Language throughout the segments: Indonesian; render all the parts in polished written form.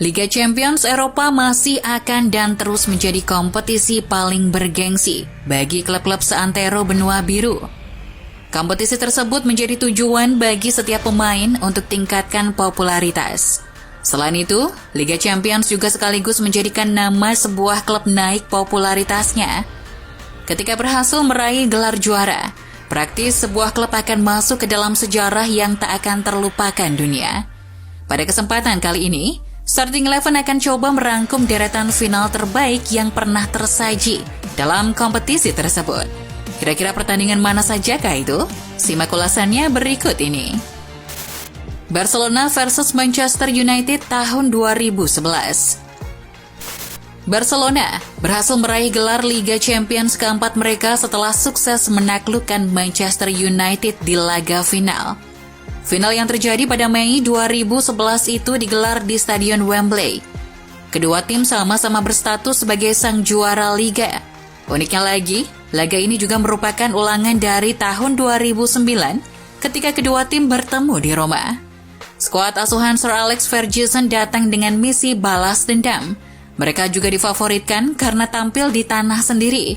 Liga Champions Eropa masih akan dan terus menjadi kompetisi paling bergengsi bagi klub-klub seantero benua biru. Kompetisi tersebut menjadi tujuan bagi setiap pemain untuk tingkatkan popularitas. Selain itu, Liga Champions juga sekaligus menjadikan nama sebuah klub naik popularitasnya. Ketika berhasil meraih gelar juara, praktis sebuah klub akan masuk ke dalam sejarah yang tak akan terlupakan dunia. Pada kesempatan kali ini, Starting Eleven akan coba merangkum deretan final terbaik yang pernah tersaji dalam kompetisi tersebut. Kira-kira pertandingan mana sajakah itu? Simak ulasannya berikut ini. Barcelona versus Manchester United tahun 2011. Barcelona berhasil meraih gelar Liga Champions keempat mereka setelah sukses menaklukkan Manchester United di laga final. Final yang terjadi pada Mei 2011 itu digelar di Stadion Wembley. Kedua tim sama-sama berstatus sebagai sang juara Liga. Uniknya lagi, laga ini juga merupakan ulangan dari tahun 2009 ketika kedua tim bertemu di Roma. Skuad asuhan Sir Alex Ferguson datang dengan misi balas dendam. Mereka juga difavoritkan karena tampil di tanah sendiri.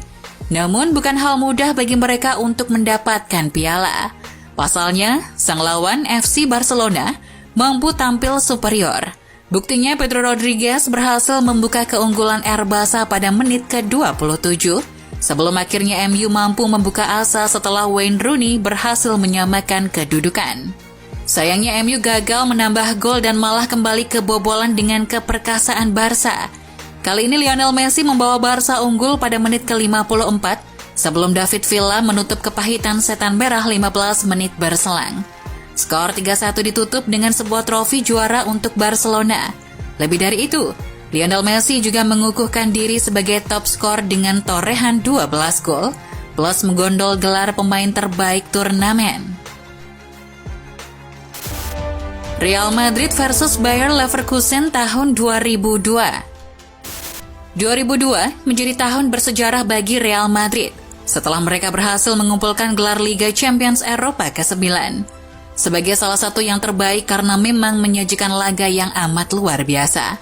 Namun bukan hal mudah bagi mereka untuk mendapatkan piala. Pasalnya, sang lawan FC Barcelona mampu tampil superior. Buktinya Pedro Rodriguez berhasil membuka keunggulan Erbasa pada menit ke-27, sebelum akhirnya MU mampu membuka asa setelah Wayne Rooney berhasil menyamakan kedudukan. Sayangnya MU gagal menambah gol dan malah kembali kebobolan dengan keperkasaan Barca. Kali ini Lionel Messi membawa Barca unggul pada menit ke-54, sebelum David Villa menutup kepahitan setan merah 15 menit berselang. Skor 3-1 ditutup dengan sebuah trofi juara untuk Barcelona. Lebih dari itu, Lionel Messi juga mengukuhkan diri sebagai top skor dengan torehan 12 gol, plus menggondol gelar pemain terbaik turnamen. Real Madrid versus Bayer Leverkusen tahun 2002. 2002 menjadi tahun bersejarah bagi Real Madrid setelah mereka berhasil mengumpulkan gelar Liga Champions Eropa ke-9. Sebagai salah satu yang terbaik karena memang menyajikan laga yang amat luar biasa.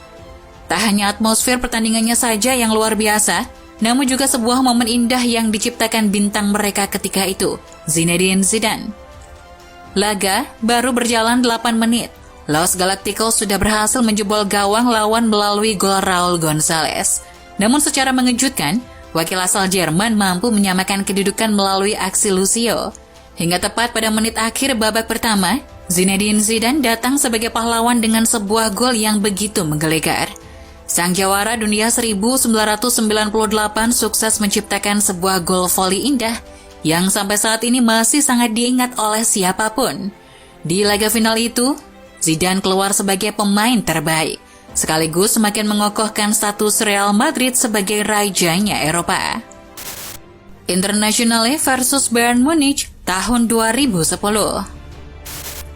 Tak hanya atmosfer pertandingannya saja yang luar biasa, namun juga sebuah momen indah yang diciptakan bintang mereka ketika itu, Zinedine Zidane. Laga baru berjalan 8 menit. Los Galacticos sudah berhasil menjebol gawang lawan melalui gol Raul Gonzalez. Namun secara mengejutkan, wakil asal Jerman mampu menyamakan kedudukan melalui aksi Lucio. Hingga tepat pada menit akhir babak pertama, Zinedine Zidane datang sebagai pahlawan dengan sebuah gol yang begitu menggelegar. Sang jawara dunia 1998 sukses menciptakan sebuah gol voli indah yang sampai saat ini masih sangat diingat oleh siapapun. Di laga final itu, Zidane keluar sebagai pemain terbaik, sekaligus semakin mengokohkan status Real Madrid sebagai rajanya Eropa. Internazionale versus Bayern Munich tahun 2010.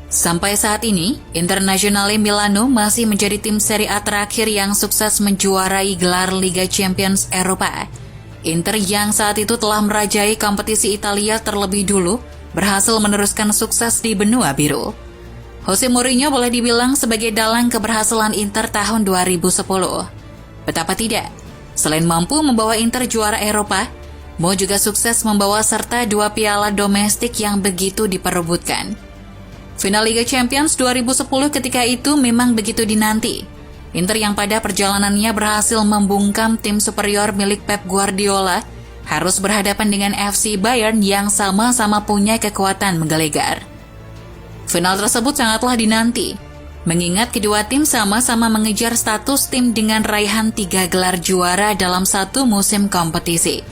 Sampai saat ini, Internazionale Milano masih menjadi tim Serie A terakhir yang sukses menjuarai gelar Liga Champions Eropa. Inter yang saat itu telah merajai kompetisi Italia terlebih dulu, berhasil meneruskan sukses di benua biru. Jose Mourinho boleh dibilang sebagai dalang keberhasilan Inter tahun 2010. Betapa tidak, selain mampu membawa Inter juara Eropa, Mo juga sukses membawa serta 2 piala domestik yang begitu diperebutkan. Final Liga Champions 2010 ketika itu memang begitu dinanti. Inter yang pada perjalanannya berhasil membungkam tim superior milik Pep Guardiola harus berhadapan dengan FC Bayern yang sama-sama punya kekuatan menggelegar. Final tersebut sangatlah dinanti, mengingat kedua tim sama-sama mengejar status tim dengan raihan 3 gelar juara dalam satu musim kompetisi.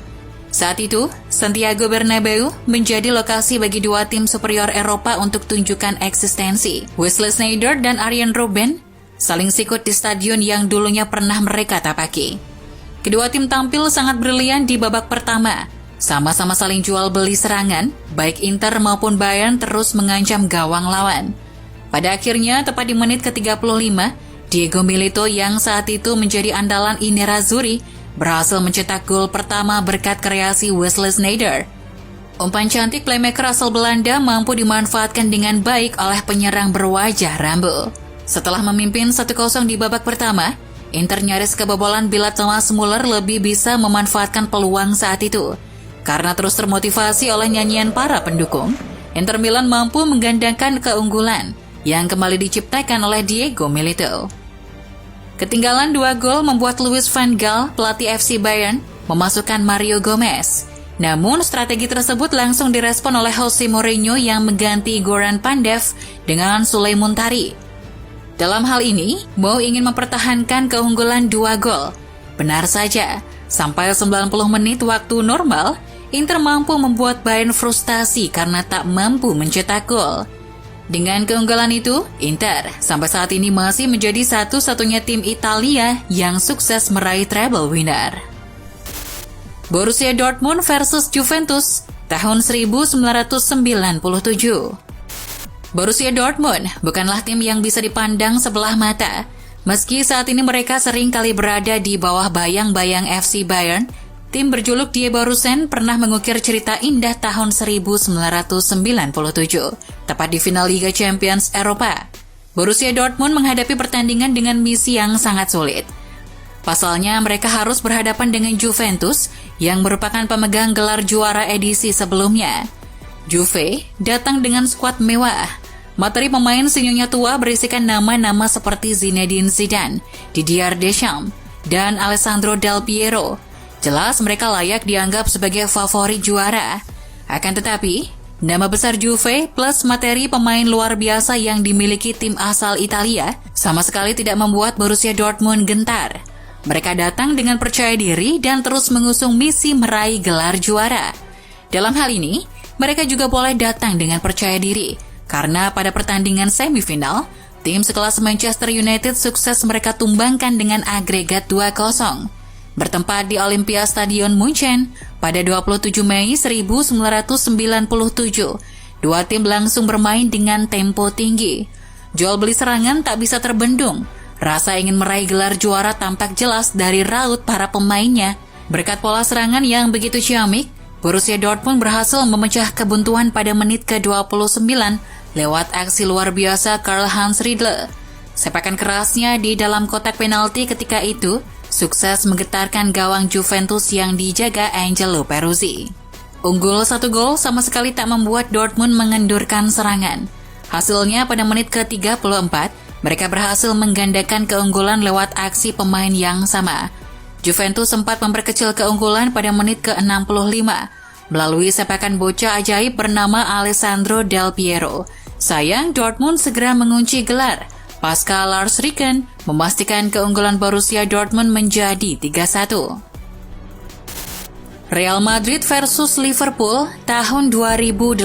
Saat itu, Santiago Bernabeu menjadi lokasi bagi 2 tim superior Eropa untuk tunjukkan eksistensi. Wesley Sneijder dan Arjen Robben saling sikut di stadion yang dulunya pernah mereka tapaki. Kedua tim tampil sangat brilian di babak pertama. Sama-sama saling jual beli serangan, baik Inter maupun Bayern terus mengancam gawang lawan. Pada akhirnya, tepat di menit ke-35, Diego Milito yang saat itu menjadi andalan I Nerazzurri berhasil mencetak gol pertama berkat kreasi Wesley Sneijder. Umpan cantik playmaker asal Belanda mampu dimanfaatkan dengan baik oleh penyerang berwajah Rambo. Setelah memimpin 1-0 di babak pertama, Inter nyaris kebobolan bila Thomas Muller lebih bisa memanfaatkan peluang saat itu. Karena terus termotivasi oleh nyanyian para pendukung, Inter Milan mampu menggandakan keunggulan yang kembali diciptakan oleh Diego Milito. Ketinggalan 2 gol membuat Louis van Gaal, pelatih FC Bayern, memasukkan Mario Gomez. Namun, strategi tersebut langsung direspon oleh Jose Mourinho yang mengganti Goran Pandev dengan Suley Muntari. Dalam hal ini, Mo ingin mempertahankan keunggulan 2 gol. Benar saja, sampai 90 menit waktu normal, Inter mampu membuat Bayern frustasi karena tak mampu mencetak gol. Dengan keunggulan itu, Inter sampai saat ini masih menjadi satu-satunya tim Italia yang sukses meraih treble winner. Borussia Dortmund versus Juventus tahun 1997. Borussia Dortmund bukanlah tim yang bisa dipandang sebelah mata. Meski saat ini mereka sering kali berada di bawah bayang-bayang FC Bayern, tim berjuluk Die Borussen pernah mengukir cerita indah tahun 1997, tepat di final Liga Champions Eropa. Borussia Dortmund menghadapi pertandingan dengan misi yang sangat sulit. Pasalnya, mereka harus berhadapan dengan Juventus yang merupakan pemegang gelar juara edisi sebelumnya. Juve datang dengan skuad mewah. Materi pemain senyumnya tua berisikan nama-nama seperti Zinedine Zidane, Didier Deschamps, dan Alessandro Del Piero. Jelas mereka layak dianggap sebagai favorit juara. Akan tetapi, nama besar Juve plus materi pemain luar biasa yang dimiliki tim asal Italia sama sekali tidak membuat Borussia Dortmund gentar. Mereka datang dengan percaya diri dan terus mengusung misi meraih gelar juara. Dalam hal ini, mereka juga boleh datang dengan percaya diri, karena pada pertandingan semifinal, tim sekelas Manchester United sukses mereka tumbangkan dengan agregat 2-0. Bertempat di Olympia Stadion Munchen pada 27 Mei 1997, dua tim langsung bermain dengan tempo tinggi. Jual beli serangan tak bisa terbendung. Rasa ingin meraih gelar juara tampak jelas dari raut para pemainnya. Berkat pola serangan yang begitu ciamik, Borussia Dortmund berhasil memecah kebuntuan pada menit ke-29 lewat aksi luar biasa Karl-Heinz Riedle. Sepakan kerasnya di dalam kotak penalti ketika itu sukses menggetarkan gawang Juventus yang dijaga Angelo Peruzzi. Unggul 1 gol sama sekali tak membuat Dortmund mengendurkan serangan. Hasilnya pada menit ke-34, mereka berhasil menggandakan keunggulan lewat aksi pemain yang sama. Juventus sempat memperkecil keunggulan pada menit ke-65 melalui sepakan bocah ajaib bernama Alessandro Del Piero. Sayang, Dortmund segera mengunci gelar pasca Lars Ricken memastikan keunggulan Borussia Dortmund menjadi 3-1. Real Madrid versus Liverpool tahun 2018.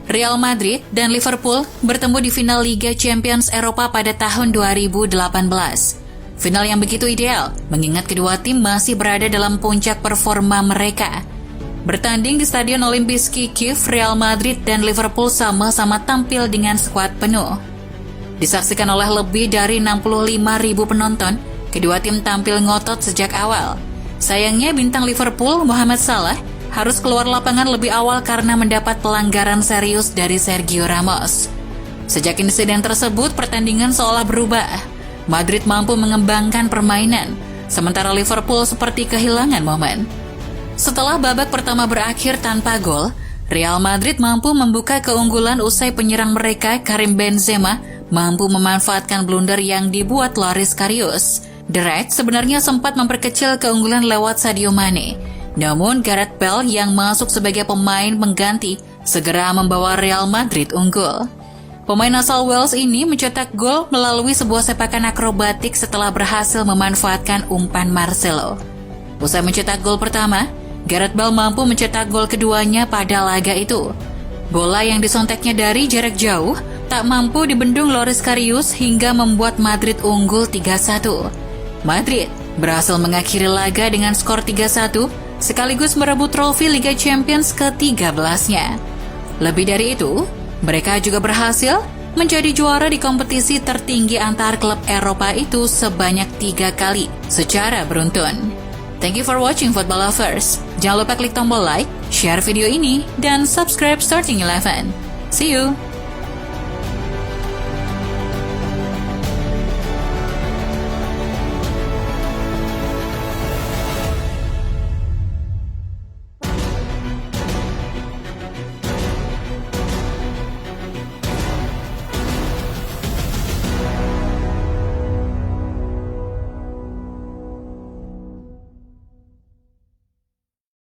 Real Madrid dan Liverpool bertemu di final Liga Champions Eropa pada tahun 2018. Final yang begitu ideal, mengingat kedua tim masih berada dalam puncak performa mereka. Bertanding di Stadion Olimpijski Kiev, Real Madrid dan Liverpool sama-sama tampil dengan skuad penuh. Disaksikan oleh lebih dari 65.000 penonton, kedua tim tampil ngotot sejak awal. Sayangnya bintang Liverpool, Mohamed Salah, harus keluar lapangan lebih awal karena mendapat pelanggaran serius dari Sergio Ramos. Sejak insiden tersebut, pertandingan seolah berubah. Madrid mampu mengembangkan permainan, sementara Liverpool seperti kehilangan momen. Setelah babak pertama berakhir tanpa gol, Real Madrid mampu membuka keunggulan usai penyerang mereka, Karim Benzema, mampu memanfaatkan blunder yang dibuat Loris Karius. The Reds sebenarnya sempat memperkecil keunggulan lewat Sadio Mane. Namun Gareth Bale yang masuk sebagai pemain pengganti segera membawa Real Madrid unggul. Pemain asal Wales ini mencetak gol melalui sebuah sepakan akrobatik setelah berhasil memanfaatkan umpan Marcelo. Usai mencetak gol pertama, Gareth Bale mampu mencetak gol keduanya pada laga itu. Bola yang disonteknya dari jarak jauh tak mampu dibendung Loris Karius hingga membuat Madrid unggul 3-1. Madrid berhasil mengakhiri laga dengan skor 3-1 sekaligus merebut trofi Liga Champions ke-13-nya. Lebih dari itu, mereka juga berhasil menjadi juara di kompetisi tertinggi antar klub Eropa itu sebanyak 3 kali secara beruntun. Thank you for watching Football Lovers. Jangan lupa klik tombol like, share video ini, dan subscribe Starting 11. See you!